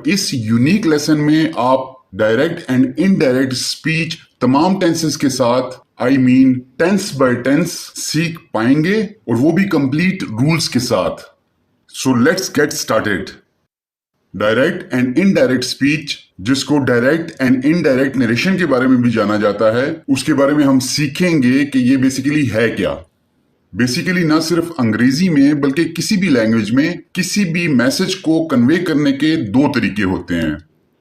इस unique lesson में आप डायरेक्ट एंड इनडायरेक्ट स्पीच तमाम टेंसेस के साथ टेंस बाय टेंस सीख पाएंगे और वो भी कंप्लीट रूल्स के साथ। So let's get started. Direct and indirect speech, जिसको डायरेक्ट एंड इनडायरेक्ट नरेशन के बारे में भी जाना जाता है, उसके बारे में हम सीखेंगे कि ये बेसिकली है क्या। बेसिकली ना सिर्फ अंग्रेजी में बल्कि किसी भी लैंग्वेज में किसी भी मैसेज को कन्वे करने के दो तरीके होते हैं।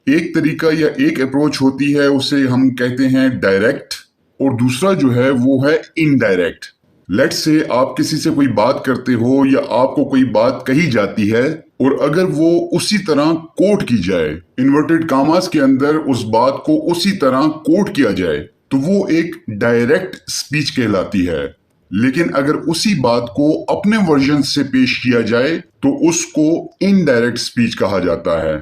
एक तरीका या एक अप्रोच होती है, उसे हम कहते हैं डायरेक्ट, और दूसरा जो है वो है इनडायरेक्ट। लेट्स से आप किसी से कोई बात करते हो या आपको कोई बात कही जाती है और अगर वो उसी तरह कोट की जाए, इन्वर्टेड कामास के अंदर उस बात को उसी तरह कोट किया जाए, तो वो एक डायरेक्ट स्पीच कहलाती है। लेकिन अगर उसी बात को अपने वर्जन से पेश किया जाए तो उसको इनडायरेक्ट स्पीच कहा जाता है।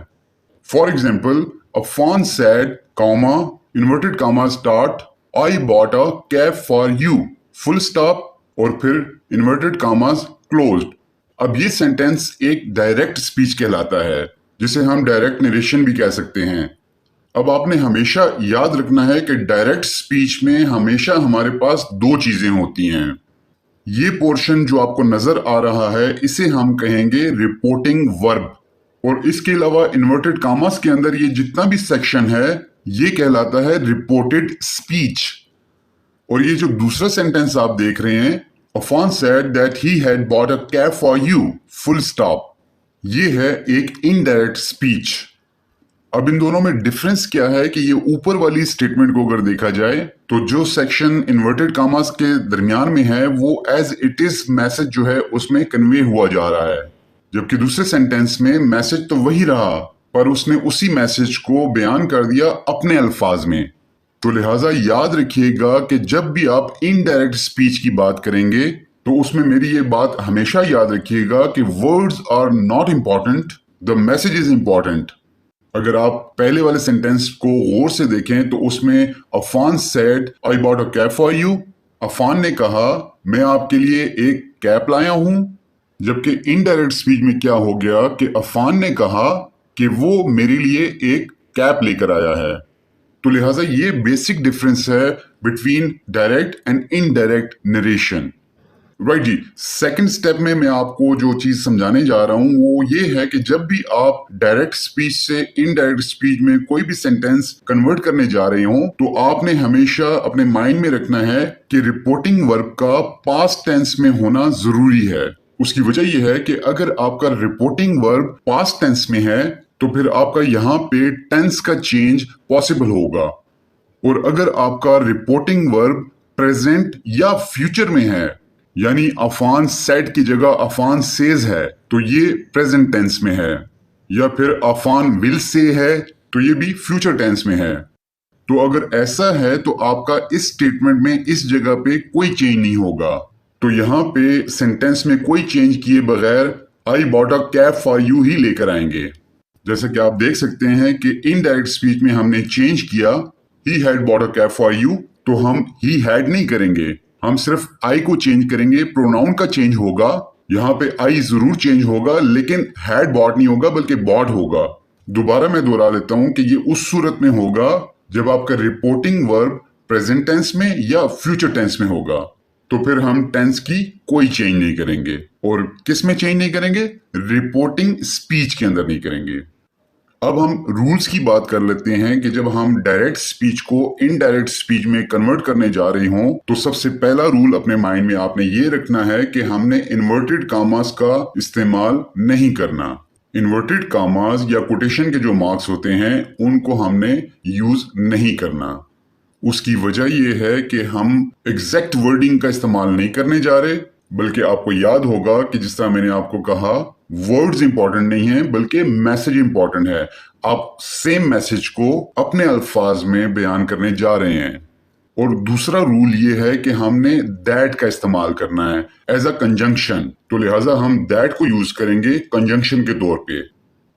For example, Afan said, comma, inverted comma start, I bought a cap for you, full stop, और फिर इन्वर्टेड कामास क्लोज्ड। अब ये सेंटेंस एक डायरेक्ट स्पीच कहलाता है, जिसे हम डायरेक्ट नरेशन भी कह सकते हैं। अब आपने हमेशा याद रखना है कि डायरेक्ट स्पीच में हमेशा हमारे पास दो चीजें होती हैं। ये पोर्शन जो आपको नजर आ रहा है, इसे हम कहेंगे रिपोर्टिंग वर्ब, और इसके अलावा इन्वर्टेड कामास के अंदर ये जितना भी सेक्शन है ये कहलाता है रिपोर्टेड स्पीच। और ये जो दूसरा सेंटेंस आप देख रहे हैं, Afon said that he had bought a cap for you, full stop, ये है एक इनडायरेक्ट स्पीच। अब इन दोनों में डिफरेंस क्या है कि ये ऊपर वाली स्टेटमेंट को अगर देखा जाए तो जो सेक्शन इन्वर्टेड कामास के दरमियान में है वो एज इट इज मैसेज जो है उसमें कन्वे हुआ जा रहा है, जबकि दूसरे सेंटेंस में मैसेज तो वही रहा पर उसने उसी मैसेज को बयान कर दिया अपने अल्फाज में। तो लिहाजा याद रखिएगा कि जब भी आप इनडायरेक्ट स्पीच की बात करेंगे तो उसमें मेरी ये बात हमेशा याद रखिएगा कि words are not important, the message is important. अगर आप पहले वाले सेंटेंस को गौर से देखें तो उसमें Afan said I bought a cap for you, Afan ने कहा मैं आपके लिए एक कैप लाया हूं, जबकि इनडायरेक्ट स्पीच में क्या हो गया कि अफान ने कहा कि वो मेरे लिए एक कैप लेकर आया है। तो लिहाजा ये बेसिक डिफरेंस है between direct and indirect narration. Right जी। सेकंड स्टेप में मैं आपको जो चीज समझाने जा रहा हूं वो ये है कि जब भी आप डायरेक्ट स्पीच से इनडायरेक्ट स्पीच में कोई भी सेंटेंस कन्वर्ट करने जा रहे हो तो आपने हमेशा अपने माइंड में रखना है कि रिपोर्टिंग वर्ब का पास्ट टेंस में होना जरूरी है। उसकी वजह यह है कि अगर आपका रिपोर्टिंग वर्ब पास्ट टेंस में है तो फिर आपका यहाँ पे टेंस का चेंज पॉसिबल होगा, और अगर आपका रिपोर्टिंग वर्ब प्रेजेंट या फ्यूचर में है, यानी अफान सेड की जगह अफान सेज है, तो ये प्रेजेंट टेंस में है, या फिर अफान विल से है तो ये भी फ्यूचर टेंस में है। तो अगर ऐसा है तो आपका इस स्टेटमेंट में इस जगह पे कोई चेंज नहीं होगा। तो यहाँ पे सेंटेंस में कोई चेंज किए बगैर I bought a cap for you ही लेकर आएंगे। जैसे कि आप देख सकते हैं कि इनडायरेक्ट स्पीच में हमने चेंज किया ही had bought a cap for you, तो हम ही हैड नहीं करेंगे, हम सिर्फ आई को चेंज करेंगे, प्रोनाउन का चेंज होगा। यहाँ पे आई जरूर चेंज होगा लेकिन हैड बॉट नहीं होगा बल्कि बॉट होगा। दोबारा मैं दोहरा लेता हूं कि ये उस सूरत में होगा जब आपका रिपोर्टिंग वर्ब प्रेजेंट टेंस में या फ्यूचर टेंस में होगा, तो फिर हम टेंस की कोई चेंज नहीं करेंगे। और किस में चेंज नहीं करेंगे? रिपोर्टिंग स्पीच के अंदर नहीं करेंगे। अब हम रूल्स की बात कर लेते हैं कि जब हम डायरेक्ट स्पीच को इनडायरेक्ट स्पीच में कन्वर्ट करने जा रहे हों तो सबसे पहला रूल अपने माइंड में आपने ये रखना है कि हमने इन्वर्टेड कामास का इस्तेमाल नहीं करना। इन्वर्टेड कामास या कोटेशन के जो मार्क्स होते हैं उनको हमने यूज नहीं करना। उसकी वजह यह है कि हम एग्जैक्ट वर्डिंग का इस्तेमाल नहीं करने जा रहे, बल्कि आपको याद होगा कि जिस तरह मैंने आपको कहा वर्ड्स इंपॉर्टेंट नहीं है बल्कि मैसेज इंपॉर्टेंट है। आप सेम मैसेज को अपने अल्फाज में बयान करने जा रहे हैं। और दूसरा रूल ये है कि हमने दैट का इस्तेमाल करना है एज अ कंजंक्शन। तो लिहाजा हम दैट को यूज करेंगे कंजंक्शन के तौर पे।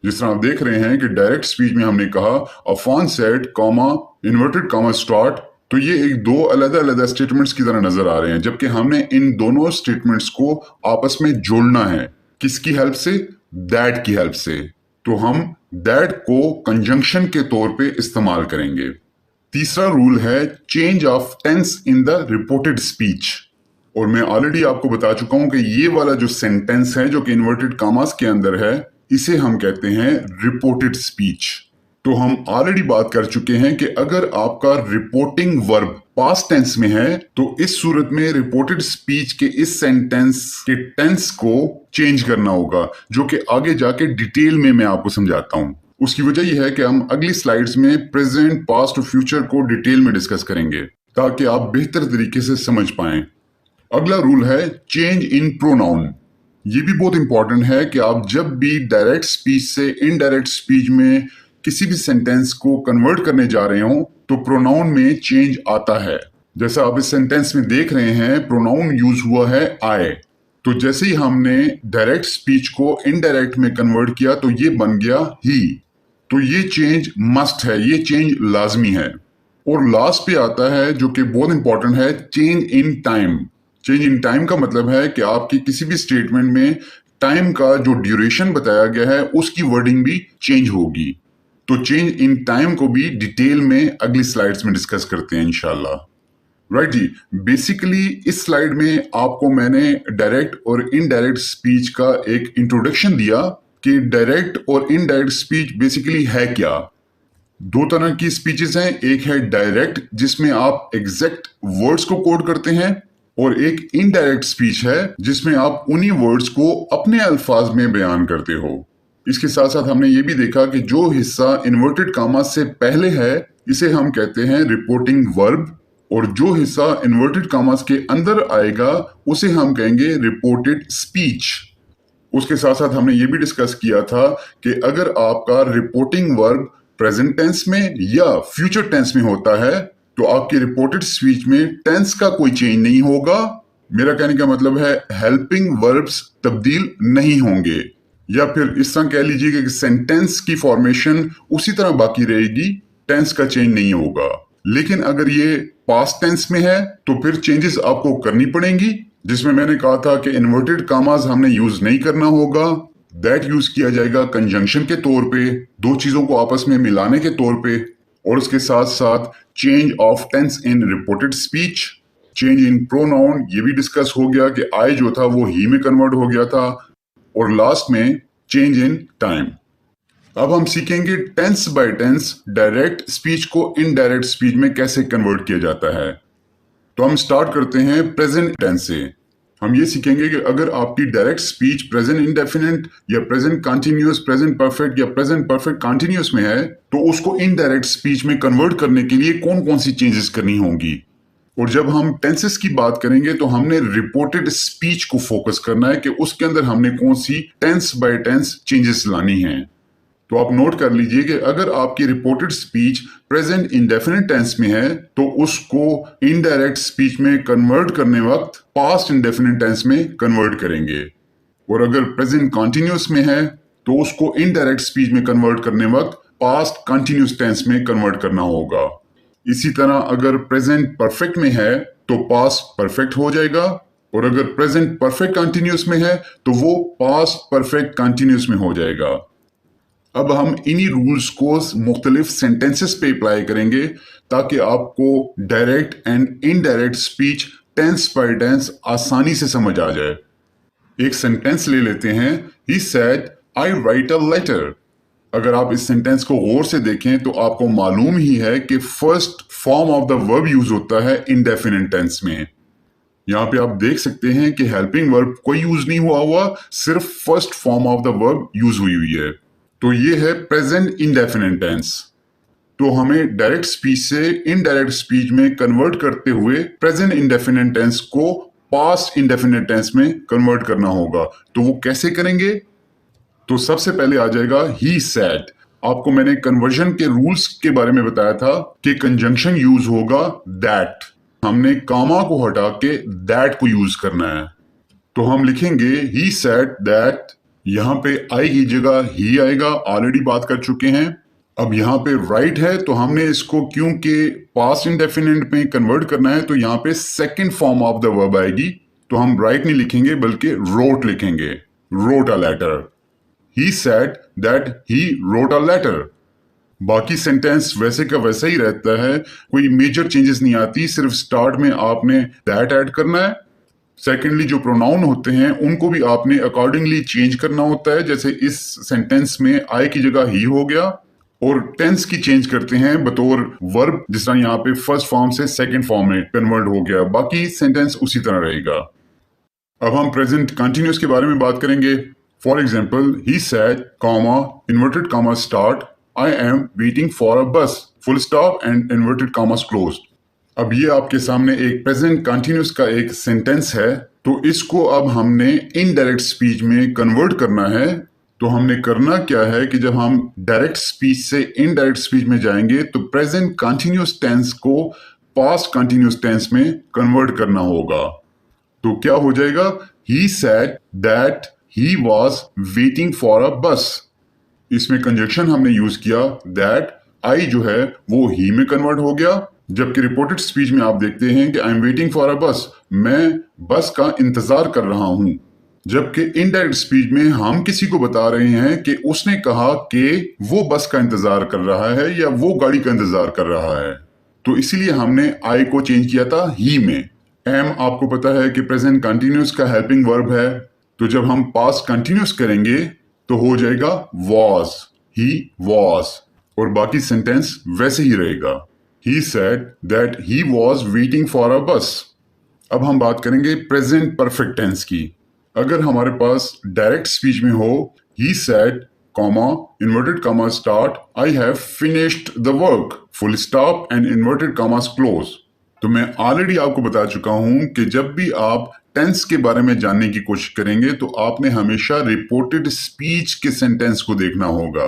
जिस तरह आप देख रहे हैं कि डायरेक्ट स्पीच में हमने कहा Afon said comma inverted comma start, तो ये एक दो अलग अलग स्टेटमेंट्स की तरह नजर आ रहे हैं, जबकि हमने इन दोनों स्टेटमेंट्स को आपस में जोड़ना है। किसकी हेल्प से? दैट की हेल्प से। तो हम दैट को कंजंक्शन के तौर पे इस्तेमाल करेंगे। तीसरा रूल है change of tense in the reported speech. और मैं ऑलरेडी आपको बता चुका हूं कि ये वाला जो सेंटेंस है जो कि इन्वर्टेड कॉमास के अंदर है, इसे हम कहते हैं रिपोर्टेड स्पीच। तो हम ऑलरेडी बात कर चुके हैं कि अगर आपका रिपोर्टिंग वर्ब पास्ट टेंस में है तो इस सूरत में रिपोर्टेड स्पीच के इस सेंटेंस के टेंस को चेंज करना होगा, जो कि आगे जाके डिटेल में मैं आपको समझाता हूं। उसकी वजह यह है कि हम अगली स्लाइड्स में प्रेजेंट, पास्ट और फ्यूचर को डिटेल में डिस्कस करेंगे ताकि आप बेहतर तरीके से समझ पाएं। अगला रूल है चेंज इन प्रोनाउन। ये भी बहुत इंपॉर्टेंट है कि आप जब भी डायरेक्ट स्पीच से इनडायरेक्ट स्पीच में किसी भी सेंटेंस को कन्वर्ट करने जा रहे हो तो प्रोनाउन में चेंज आता है। जैसा आप इस सेंटेंस में देख रहे हैं, प्रोनाउन यूज हुआ है आई। तो जैसे ही हमने डायरेक्ट स्पीच को इनडायरेक्ट में कन्वर्ट किया तो ये बन गया ही। तो ये चेंज मस्ट है, ये चेंज लाजमी है। और लास्ट पे आता है जो कि बहुत इंपॉर्टेंट है, change in time. Change in time का मतलब है कि आपकी किसी भी स्टेटमेंट में टाइम का जो ड्यूरेशन बताया गया है उसकी वर्डिंग भी चेंज होगी। तो चेंज इन टाइम को भी डिटेल में अगली स्लाइड्स में डिस्कस करते हैं इंशाल्लाह। राइट जी, बेसिकली इस स्लाइड में आपको मैंने डायरेक्ट और इनडायरेक्ट स्पीच का एक इंट्रोडक्शन दिया कि डायरेक्ट और इनडायरेक्ट स्पीच बेसिकली है क्या। दो तरह की स्पीचेस हैं, एक है डायरेक्ट जिसमें आप एग्जैक्ट वर्ड्स को कोड करते हैं, और एक इनडायरेक्ट स्पीच है जिसमें आप उन्हीं वर्ड्स को अपने अल्फाज में बयान करते हो। इसके साथ साथ हमने ये भी देखा कि जो हिस्सा इन्वर्टेड कामास से पहले है इसे हम कहते हैं रिपोर्टिंग वर्ब, और जो हिस्सा इन्वर्टेड कामास के अंदर आएगा उसे हम कहेंगे रिपोर्टेड स्पीच। उसके साथ साथ हमने ये भी डिस्कस किया था कि अगर आपका रिपोर्टिंग वर्ब प्रेजेंट टेंस में या फ्यूचर टेंस में होता है तो आपकी रिपोर्टेड स्पीच में टेंस का कोई चेंज नहीं होगा। मेरा कहने का मतलब है हेल्पिंग वर्ब्स तब्दील नहीं होंगे, या फिर इस तरह कह लीजिए कि सेंटेंस की फॉर्मेशन उसी तरह बाकी रहेगी, टेंस का चेंज नहीं होगा। लेकिन अगर ये पास्ट टेंस में है तो फिर चेंजेस आपको करनी पड़ेंगी, जिसमें मैंने कहा था कि इन्वर्टेड कामास हमने यूज नहीं करना होगा, दैट यूज किया जाएगा कंजंक्शन के तौर पे, दो चीजों को आपस में मिलाने के तौर पे। और उसके साथ साथ change of tense in reported speech, change in pronoun ये भी डिस्कस हो गया कि आई जो था वो ही में कन्वर्ट हो गया था, और लास्ट में चेंज इन टाइम। अब हम सीखेंगे tense by tense direct speech को इनडायरेक्ट स्पीच में कैसे कन्वर्ट किया जाता है। तो हम स्टार्ट करते हैं प्रेजेंट टेंस से। हम ये सीखेंगे कि अगर आपकी डायरेक्ट स्पीच प्रेजेंट इंडेफिनिट या प्रेजेंट कंटिन्यूअस, प्रेजेंट परफेक्ट या प्रेजेंट परफेक्ट कंटिन्यूअस में है तो उसको इनडायरेक्ट स्पीच में कन्वर्ट करने के लिए कौन कौन सी चेंजेस करनी होंगी। और जब हम टेंसेस की बात करेंगे तो हमने रिपोर्टेड स्पीच को फोकस करना है कि उसके अंदर हमने कौन सी टेंस बाय टेंस चेंजेस लानी है। तो आप नोट कर लीजिए कि अगर आपकी reported speech present indefinite tense में है तो उसको इनडायरेक्ट स्पीच में कन्वर्ट करने वक्त पास्ट इंडेफिनिट टेंस में कन्वर्ट करेंगे, और अगर प्रेजेंट कंटिन्यूअस में है तो उसको इनडायरेक्ट स्पीच में कन्वर्ट करने वक्त पास्ट कंटिन्यूअस टेंस में कन्वर्ट करना होगा। इसी तरह अगर प्रेजेंट परफेक्ट में है तो पास्ट परफेक्ट हो जाएगा, और अगर प्रेजेंट परफेक्ट कंटिन्यूअस में है तो वो पास्ट परफेक्ट कंटिन्यूअस में हो जाएगा। अब हम इन्हीं रूल्स को मुख्तलिफ सेंटेंसेस पे अप्लाई करेंगे ताकि आपको direct and indirect speech tense by tense आसानी से समझ आ जाए। एक सेंटेंस ले लेते हैं, he said I write a letter. अगर आप इस सेंटेंस को गौर से देखें तो आपको मालूम ही है कि first form of the verb use होता है इंडेफिनिट टेंस में। यहाँ पे आप देख सकते हैं कि हेल्पिंग वर्ब कोई यूज नहीं हुआ, सिर्फ first form of the verb use हुई है। तो ये है प्रेजेंट इंडेफिनिट टेंस। तो हमें डायरेक्ट स्पीच से इनडायरेक्ट स्पीच में कन्वर्ट करते हुए प्रेजेंट इंडेफिनिट टेंस को पास्ट इंडेफिनिट टेंस में कन्वर्ट करना होगा। तो वो कैसे करेंगे? तो सबसे पहले आ जाएगा ही सेड। आपको मैंने कन्वर्जन के रूल्स के बारे में बताया था कि कंजंक्शन यूज होगा दैट। हमने कामा को हटा के दैट को यूज करना है। तो हम लिखेंगे ही सेड दैट, यहां पे आई की जगह ही आएगा, ऑलरेडी बात कर चुके हैं। अब यहाँ पे राइट है तो हमने इसको क्योंकि पास्ट इंडेफिनिट में कन्वर्ट करना है तो यहाँ पे second form of the verb आएगी, तो हम राइट नहीं लिखेंगे बल्कि रोट लिखेंगे, wrote a letter. he said that he wrote a letter. बाकी सेंटेंस वैसे का वैसा ही रहता है, कोई मेजर चेंजेस नहीं आती, सिर्फ स्टार्ट में आपने दैट ऐड करना है। सेकेंडली जो प्रोनाउन होते हैं उनको भी आपने अकॉर्डिंगली चेंज करना होता है, जैसे इस सेंटेंस में आई की जगह ही हो गया, और टेंस की चेंज करते हैं बतौर वर्ब, जिस तरह यहाँ पे फर्स्ट फॉर्म से सेकंड फॉर्म में कन्वर्ट हो गया, बाकी सेंटेंस उसी तरह रहेगा। अब हम प्रेजेंट कंटिन्यूस के बारे में बात करेंगे। For example, he said comma inverted comma start I am waiting for a bus full stop and inverted commas closed. अब ये आपके सामने एक प्रेजेंट कंटिन्यूस का एक सेंटेंस है, तो इसको अब हमने इनडायरेक्ट स्पीच में कन्वर्ट करना है। तो हमने करना क्या है कि जब हम डायरेक्ट स्पीच से इनडायरेक्ट स्पीच में जाएंगे तो प्रेजेंट कंटिन्यूस टेंस को पास्ट कंटिन्यूस टेंस में कन्वर्ट करना होगा। तो क्या हो जाएगा, he said that he was waiting for a बस। इसमें कंजक्शन हमने यूज किया दैट, आई जो है वो ही में कन्वर्ट हो गया, जबकि रिपोर्टेड स्पीच में आप देखते हैं कि आई एम वेटिंग फॉर अ बस, मैं बस का इंतजार कर रहा हूं। जबकि इनडायरेक्ट स्पीच में हम किसी को बता रहे हैं कि उसने कहा कि वो बस का इंतजार कर रहा है या वो गाड़ी का इंतजार कर रहा है, तो इसीलिए हमने आई को चेंज किया था ही में। एम आपको पता है कि प्रेजेंट कंटिन्यूस का हेल्पिंग वर्ब है, तो जब हम पास्ट कंटिन्यूस करेंगे तो हो जाएगा वॉज, ही वॉज, और बाकी सेंटेंस वैसे ही रहेगा। He said that he was waiting for a बस। अब हम बात करेंगे प्रेजेंट परफेक्ट टेंस की। अगर हमारे पास डायरेक्ट स्पीच में हो ही said comma inverted comma start I have finished the work full stop and inverted commas close, तो मैं ऑलरेडी आपको बता चुका हूं कि जब भी आप टेंस के बारे में जानने की कोशिश करेंगे तो आपने हमेशा रिपोर्टेड स्पीच के सेंटेंस को देखना होगा।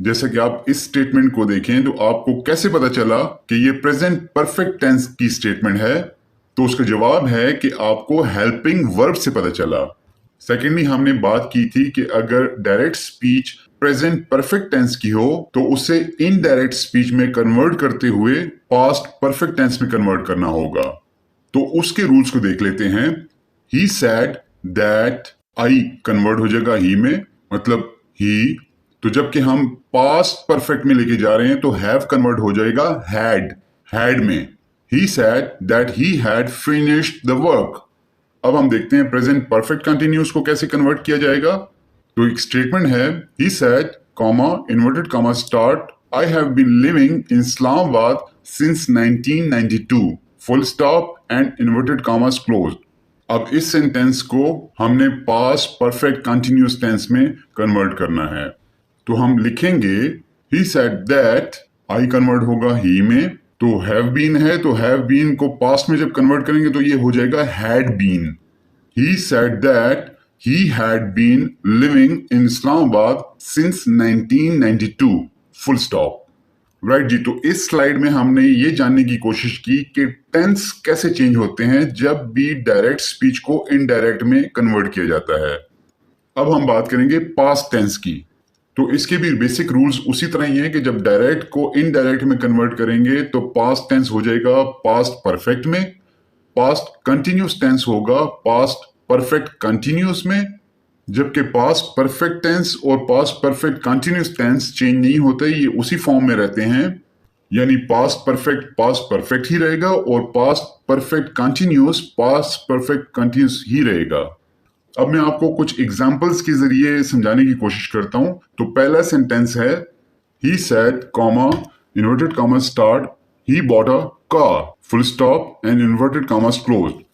जैसे कि आप इस स्टेटमेंट को देखें तो आपको कैसे पता चला कि ये प्रेजेंट परफेक्ट टेंस की स्टेटमेंट है, तो उसका जवाब है कि आपको हेल्पिंग वर्ब से पता चला। सेकेंडली हमने बात की थी कि अगर direct speech present perfect tense की हो तो उसे इनडायरेक्ट स्पीच में कन्वर्ट करते हुए पास्ट परफेक्ट टेंस में कन्वर्ट करना होगा। तो उसके रूल्स को देख लेते हैं। ही सैड दैट, आई कन्वर्ट हो जाएगा ही में, मतलब ही, तो जबकि हम पास्ट परफेक्ट में लेके जा रहे हैं तो हैव कन्वर्ट हो जाएगा हैड, हैड में। He said that he had finished the work. अब हम देखते हैं प्रेजेंट परफेक्ट कंटिन्यूस को कैसे कन्वर्ट किया जाएगा। तो एक स्टेटमेंट है he said comma inverted comma start I have been living in Islamabad since 1992 full stop and inverted commas closed. अब इस सेंटेंस को हमने पास्ट परफेक्ट कंटिन्यूस टेंस में कन्वर्ट करना है, तो हम लिखेंगे he said that, I convert होगा ही में, तो हैव बीन है तो हैव बीन को पास्ट में जब कन्वर्ट करेंगे तो ये हो जाएगा had been. He said that he had been living in Islamabad since 1992 full stop. Right जी, तो इस स्लाइड में हमने ये जानने की कोशिश की कि टेंस कैसे चेंज होते हैं जब भी डायरेक्ट स्पीच को इनडायरेक्ट में कन्वर्ट किया जाता है। अब हम बात करेंगे पास्ट टेंस की। तो इसके भी बेसिक रूल्स उसी तरह ही हैं कि जब डायरेक्ट को इनडायरेक्ट में कन्वर्ट करेंगे तो पास्ट टेंस हो जाएगा पास्ट परफेक्ट में, पास्ट कंटिन्यूस टेंस होगा पास्ट परफेक्ट कंटिन्यूस में, जबकि पास्ट परफेक्ट टेंस और past perfect continuous tense change नहीं होते, ये उसी फॉर्म में रहते हैं, यानी पास्ट परफेक्ट ही रहेगा और पास्ट परफेक्ट कंटिन्यूस ही रहेगा। अब मैं आपको कुछ एग्जाम्पल्स के जरिए समझाने की कोशिश करता हूं। तो पहला सेंटेंस है he said comma inverted comma start he bought a car full stop and inverted commas closed.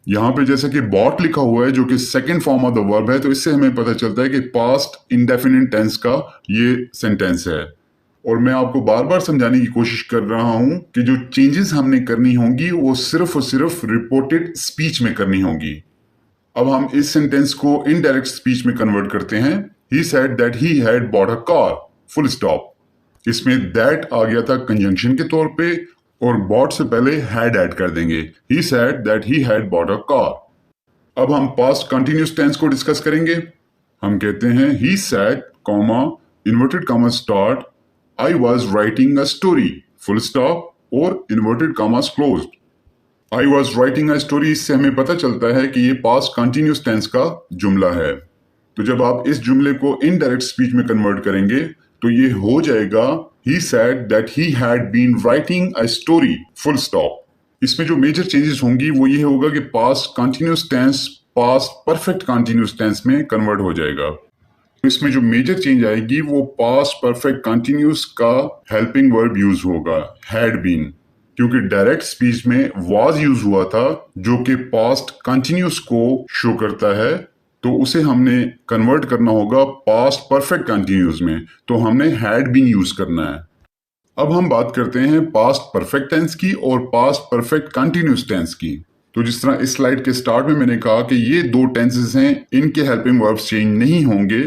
यहाँ पे जैसे कि बॉट लिखा हुआ है जो कि second form of the verb है, तो इससे हमें पता चलता है कि पास्ट इंडेफिनिट टेंस का ये सेंटेंस है। और मैं आपको बार बार समझाने की कोशिश कर रहा हूं कि जो चेंजेस हमने करनी होंगी वो सिर्फ और सिर्फ रिपोर्टेड स्पीच में करनी होंगी। अब हम इस सेंटेंस को इनडायरेक्ट स्पीच में कन्वर्ट करते हैं। He said that he had bought a car full stop. इसमें दैट आ गया था कंजंक्शन के तौर पे और बॉट से पहले हैड ऐड कर देंगे। He said that he had bought a car. अब हम पास्ट कंटिन्यूस टेंस को डिस्कस करेंगे। हम कहते हैं he said comma inverted comma start I was writing a story full stop और inverted commas closed. I was writing a story, इससे हमें पता चलता है कि ये पास्ट कंटिन्यूस टेंस का जुमला है। तो जब आप इस जुमले को इनडायरेक्ट स्पीच में कन्वर्ट करेंगे तो ये हो जाएगा he said that he had been writing a story, full stop. इसमें जो मेजर चेंजेस होंगी वो ये होगा कि past continuous tense past perfect continuous tense में कन्वर्ट हो जाएगा। इसमें जो मेजर चेंज आएगी वो पास्ट परफेक्ट कंटिन्यूस का हेल्पिंग वर्ब यूज होगा, हैड बीन, क्योंकि डायरेक्ट स्पीच में वाज यूज हुआ था जो कि पास्ट कंटिन्यूस को शो करता है, तो उसे हमने कन्वर्ट करना होगा पास्ट परफेक्ट कंटिन्यूस में, तो हमने हैड बीन यूज करना है। अब हम बात करते हैं पास्ट परफेक्ट टेंस की और पास्ट परफेक्ट कंटिन्यूस टेंस की। तो जिस तरह इस स्लाइड के स्टार्ट में मैंने कहा कि ये दो टेंसेस हैं, इनके हेल्पिंग वर्ब्स चेंज नहीं होंगे।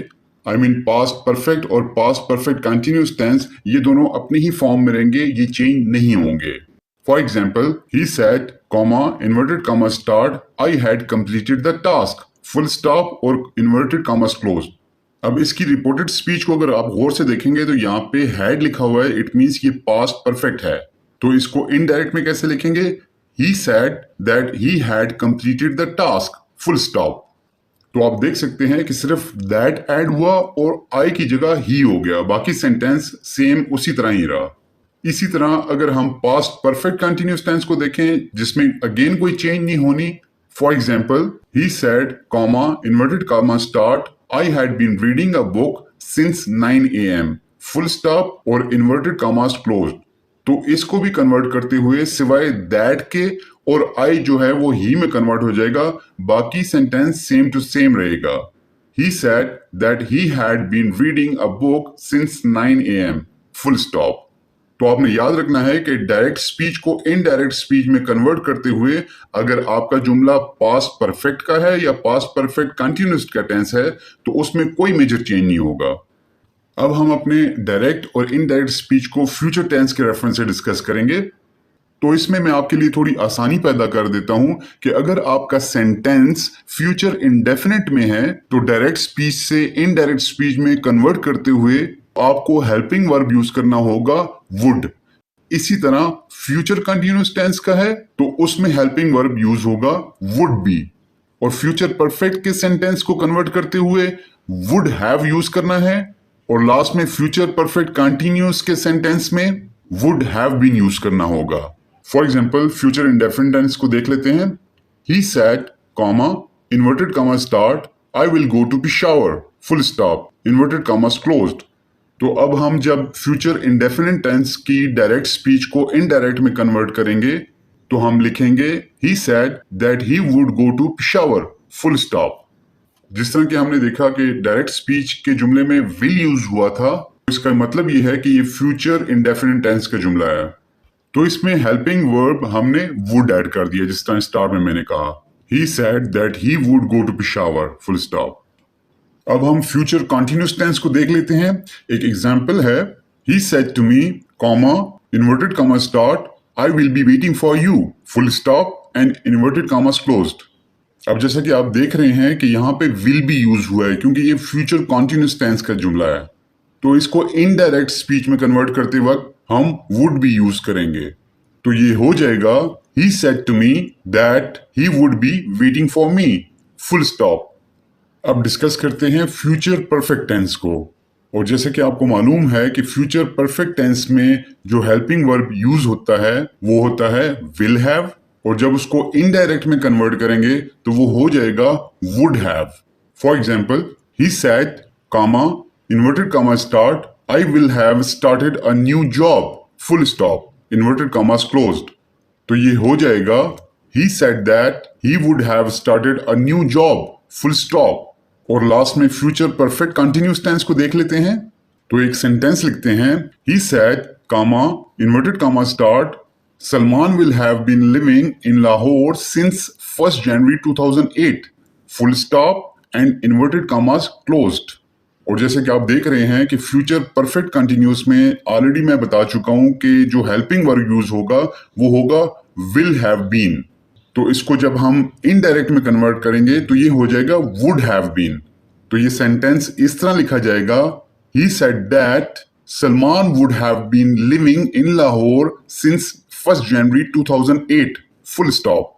आई मीन पास्ट परफेक्ट और पास्ट परफेक्ट कंटिन्यूस टेंस ये दोनों अपनी ही फॉर्म में रहेंगे, ये चेंज नहीं होंगे। For example, he said comma inverted comma start I had completed the task, full stop और इन्वर्टेड कॉमा क्लोज। अब इसकी रिपोर्टेड स्पीच को अगर आप गौर से देखेंगे तो यहाँ पे हैड लिखा हुआ है, इट मीन्स ये पास्ट परफेक्ट है। तो इसको इनडायरेक्ट में कैसे लिखेंगे? He said that he had completed the task, full stop. तो आप देख सकते हैं कि सिर्फ दैट ऐड हुआ और आई की जगह ही हो गया, बाकी सेंटेंस सेम उसी तरह ही रहा। इसी तरह अगर हम पास्ट परफेक्ट कंटिन्यूस टेंस को देखें जिसमें अगेन कोई चेंज नहीं होनी, for example, he said comma inverted comma start I had been reading a book since 9 AM, full stop और इन्वर्टेड कॉमास क्लोज्ड। तो इसको भी कन्वर्ट करते हुए सिवाय दैट के और आई जो है वो ही में कन्वर्ट हो जाएगा, बाकी सेंटेंस सेम टू सेम रहेगा। He said that he had been reading a book since 9 AM, full stop. तो आपने याद रखना है कि डायरेक्ट स्पीच को इनडायरेक्ट स्पीच में कन्वर्ट करते हुए अगर आपका जुमला पास्ट परफेक्ट का है या पास्ट परफेक्ट कंटिन्यूस का टेंस है तो उसमें कोई मेजर चेंज नहीं होगा। अब हम अपने डायरेक्ट और इनडायरेक्ट स्पीच को फ्यूचर टेंस के रेफरेंस से डिस्कस करेंगे। तो इसमें मैं आपके लिए थोड़ी आसानी पैदा कर देता हूं कि अगर आपका सेंटेंस फ्यूचर इंडेफिनिट में है तो डायरेक्ट स्पीच से इनडायरेक्ट स्पीच में कन्वर्ट करते हुए आपको हेल्पिंग वर्ब यूज करना होगा वुड। इसी तरह फ्यूचर कंटिन्यूस टेंस का है तो उसमें हेल्पिंग वर्ब यूज होगा वुड बी, और फ्यूचर परफेक्ट के सेंटेंस को कन्वर्ट करते हुए वुड हैव यूज करना है, और लास्ट में फ्यूचर परफेक्ट कंटिन्यूस के सेंटेंस में वुड हैव बीन यूज करना होगा। For example, future indefinite tense को देख लेते हैं। He said comma inverted comma start I will go to Peshawar, full stop, inverted commas closed. तो अब हम जब फ्यूचर इंडेफिनिट टेंस की डायरेक्ट स्पीच को इनडायरेक्ट में कन्वर्ट करेंगे तो हम लिखेंगे he said that he would go to Peshawar, full stop. जिस तरह कि हमने देखा कि डायरेक्ट स्पीच के जुमले में विल यूज हुआ था, इसका मतलब ये है कि ये फ्यूचर इंडेफिनिट टेंस का जुमला है। तो इसमें हेल्पिंग वर्ब हमने वुड ऐड कर दिया, जिस तरह स्टार्ट में मैंने कहा he said that he would go to Peshawar, full stop. अब हम फ्यूचर कंटिन्यूस टेंस को देख लेते हैं। एक एग्जांपल है, he said to me comma inverted comma start I will be waiting for you, full stop and inverted commas closed. अब जैसा कि आप देख रहे हैं कि यहाँ पे विल भी यूज हुआ है क्योंकि ये फ्यूचर कंटिन्यूस टेंस का जुमला है, तो इसको इनडायरेक्ट स्पीच में कन्वर्ट करते वक्त हम वुड भी यूज करेंगे। तो ये हो जाएगा he said to me that he would be waiting for me, full stop. अब डिस्कस करते हैं फ्यूचर परफेक्ट टेंस को, और जैसे कि आपको मालूम है कि फ्यूचर परफेक्ट टेंस में जो हेल्पिंग वर्ब यूज होता है वो होता है विल हैव, और जब उसको इनडायरेक्ट में कन्वर्ट करेंगे तो वो हो जाएगा would have. For example, he said comma inverted comma start I will have started a new job, full stop, inverted commas closed. तो ये हो जाएगा he said that he would have started a new job, full stop. और last में future perfect continuous tense को देख लेते हैं। तो एक सेंटेंस लिखते हैं, he said comma inverted comma start Salman will have been living in Lahore since 1 January 2008, full stop and inverted commas closed. और जैसे कि आप देख रहे हैं कि फ्यूचर परफेक्ट कंटिन्यूस में ऑलरेडी मैं बता चुका हूं कि जो हेल्पिंग वर्ब यूज होगा वो होगा विल हैव बीन। तो इसको जब हम इनडायरेक्ट में कन्वर्ट करेंगे तो ये हो जाएगा वुड हैव बीन। तो ये सेंटेंस इस तरह लिखा जाएगा, he said that Salman would have been living in Lahore since 1 January 2008, full stop.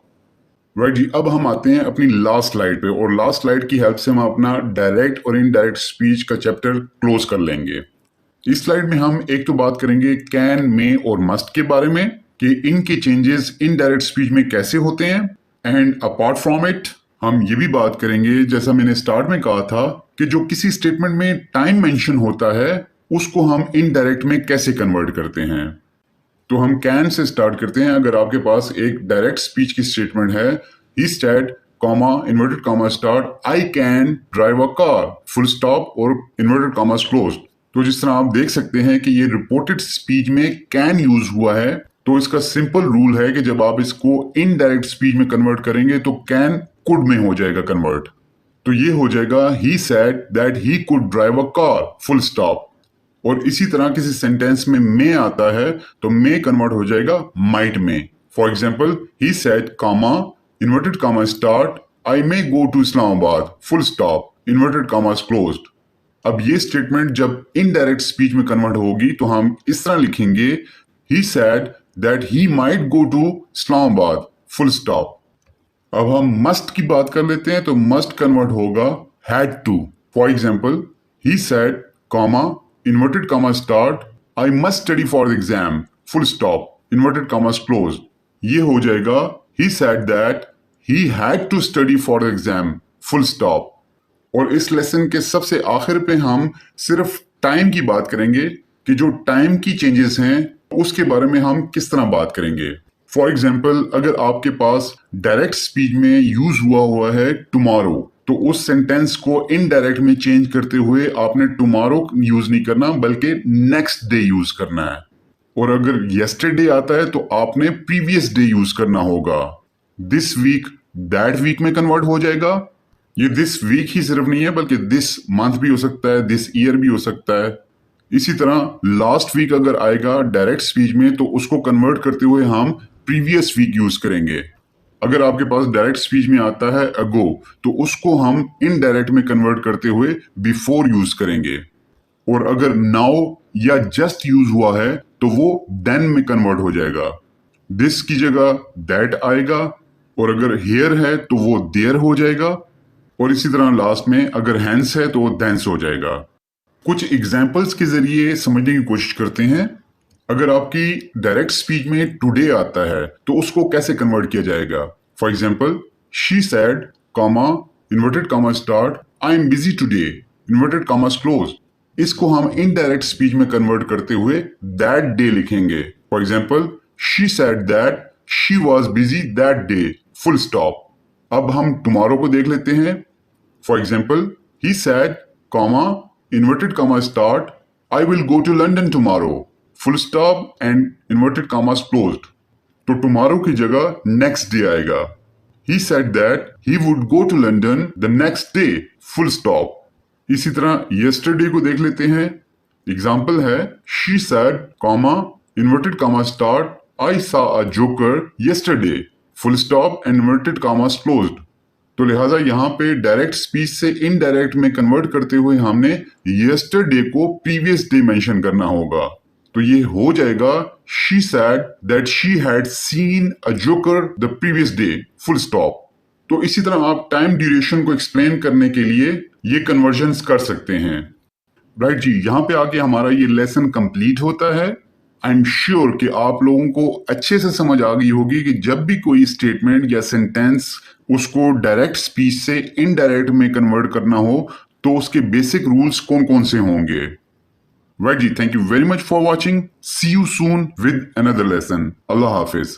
Right जी, अब हम आते हैं अपनी लास्ट स्लाइड पे, और लास्ट स्लाइड की हेल्प से हम अपना डायरेक्ट और इनडायरेक्ट स्पीच का चैप्टर क्लोज कर लेंगे। इस स्लाइड में हम एक तो बात करेंगे कैन, मे और मस्ट के बारे में कि इनके चेंजेस इनडायरेक्ट स्पीच में कैसे होते हैं। एंड अपार्ट फ्रॉम इट हम ये भी बात करेंगे, जैसा मैंने स्टार्ट में कहा था, कि जो किसी स्टेटमेंट में टाइम मेंशन होता है उसको हम इनडायरेक्ट में कैसे कन्वर्ट करते हैं। तो हम कैन से स्टार्ट करते हैं। अगर आपके पास एक डायरेक्ट स्पीच की स्टेटमेंट है, he said comma inverted comma start I can drive a car full stop और इन्वर्टेड कॉमास क्लोज्ड। तो जिस तरह आप देख सकते हैं कि ये रिपोर्टेड स्पीच में कैन यूज हुआ है, तो इसका सिंपल रूल है कि जब आप इसको इनडायरेक्ट स्पीच में कन्वर्ट करेंगे तो कैन कुड में हो जाएगा कन्वर्ट। तो ये हो जाएगा he said that he could drive a car full stop. और इसी तरह किसी सेंटेंस में मे आता है तो मे कन्वर्ट हो जाएगा माइट में। For example he said comma inverted comma start I may go to Islamabad full stop inverted commas closed. अब ये स्टेटमेंट जब इनडायरेक्ट स्पीच में कन्वर्ट होगी तो हम इस तरह लिखेंगे he said that he might go to Islamabad full stop. अब हम मस्ट की बात कर लेते हैं, तो मस्ट कन्वर्ट होगा had to. For example he said comma inverted comma start I must study for the exam full stop inverted commas closed. ये हो जाएगा he said that he had to study for the exam full stop. और इस lesson के सबसे आखिर पे हम सिर्फ टाइम की बात करेंगे कि जो टाइम की चेंजेस हैं उसके बारे में हम किस तरह बात करेंगे। फॉर एग्जाम्पल अगर आपके पास डायरेक्ट स्पीच में यूज हुआ है टुमारो, तो उस सेंटेंस को इनडायरेक्ट में चेंज करते हुए आपने टुमारो यूज नहीं करना बल्कि नेक्स्ट डे यूज करना है। और अगर यस्टरडे आता है तो आपने प्रीवियस डे यूज करना होगा। दिस वीक दैट वीक में कन्वर्ट हो जाएगा। ये दिस वीक ही सिर्फ नहीं है बल्कि दिस मंथ भी हो सकता है, दिस ईयर भी हो सकता है। इसी तरह लास्ट वीक अगर आएगा डायरेक्ट स्पीच में तो उसको कन्वर्ट करते हुए हम प्रीवियस वीक यूज करेंगे। अगर आपके पास डायरेक्ट स्पीच में आता है अगो तो उसको हम इनडायरेक्ट में कन्वर्ट करते हुए बिफोर यूज करेंगे। और अगर नाउ या जस्ट यूज हुआ है तो वो देन में कन्वर्ट हो जाएगा। दिस की जगह दैट आएगा, और अगर हियर है तो वो देयर हो जाएगा। और इसी तरह लास्ट में अगर हैंस है तो वो देंस हो जाएगा। कुछ एग्जाम्पल्स के जरिए समझने की कोशिश करते हैं। अगर आपकी डायरेक्ट स्पीच में टुडे आता है तो उसको कैसे कन्वर्ट किया जाएगा। For example she said comma inverted comma start I am busy today inverted commas close. इसको हम इनडायरेक्ट स्पीच में कन्वर्ट करते हुए दैट डे लिखेंगे। For example she said that she was busy that day full stop. अब हम tomorrow को देख लेते हैं। For example he said comma inverted comma start I will go to London tomorrow full stop and inverted commas closed. तो tomorrow की जगह next day आएगा। He said that he would go to London the next day full stop. इसी तरह yesterday को देख लेते हैं। एग्जाम्पल है she said comma inverted comma start I saw a joker yesterday full stop and inverted commas closed. तो लिहाजा यहाँ पे डायरेक्ट स्पीच से इनडायरेक्ट में कन्वर्ट करते हुए हमने यस्टरडे को प्रीवियस डे मेंशन करना होगा। तो ये हो जाएगा she said that she had seen a joker the previous day full stop. तो इसी तरह आप टाइम ड्यूरेशन को एक्सप्लेन करने के लिए ये कन्वर्जन्स कर सकते हैं। राइट जी, यहाँ पे आके हमारा ये लेसन कंप्लीट होता है। आई एम श्योर कि आप लोगों को अच्छे से समझ आ गई होगी कि जब भी कोई स्टेटमेंट या सेंटेंस उसको डायरेक्ट स्पीच से इनडायरेक्ट में कन्वर्ट करना हो तो उसके बेसिक रूल्स कौन कौन से होंगे। राइट जी, thank you very much for watching. See you soon with another lesson. अल्लाह हाफिज।